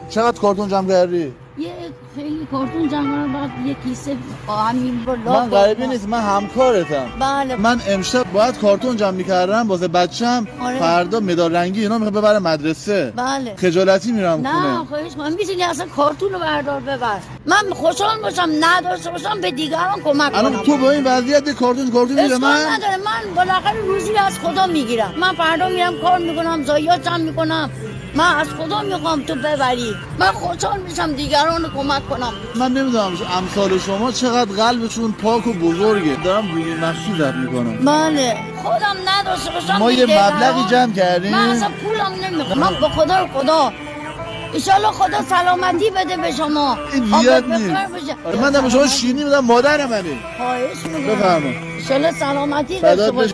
چقدر کارتون جمع کردی؟ یه خیلی کارتون جمع کردم، بعد یه کیسه همین با من غریبی نیست، من همکارتم. بله. من امشب باید کارتون جمع می‌کردم واسه بچه‌م. آره. فردا مدال رنگی اینا میخواد ببره مدرسه. بله. خجالتی میرم نه خونه. خواهش من میتونی اصلا کارتون رو بردار ببر. من خوشحال باشم نداشته باشم به دیگران کمک کنم. الان تو با این وضعیت کارتون میدی به من؟ نداره، من بالاخره روزی از خدا میگیرم. من فردا میرم کار میکنم، ضایعاتم میکنم. من از خدا میخوام تو ببری. من خوشحال میشم دیگران رو کمک کنم. من نمیدونم امثال شما چقدر قلبشون پاک و بزرگه. دارم روی مخصوص زد میکنم. بله. خودم نداشته باشم ما یه مبلغی جمع کردیم. من اصلا پولم نمیخوام. من به خدا ایشالله خدا سلامتی بده به شما. این زیاد نیست. من دارم شما شیرینی میدم مادر منه. خواهش میکنم. بفرما. ایشالله سلامتی داشته باش.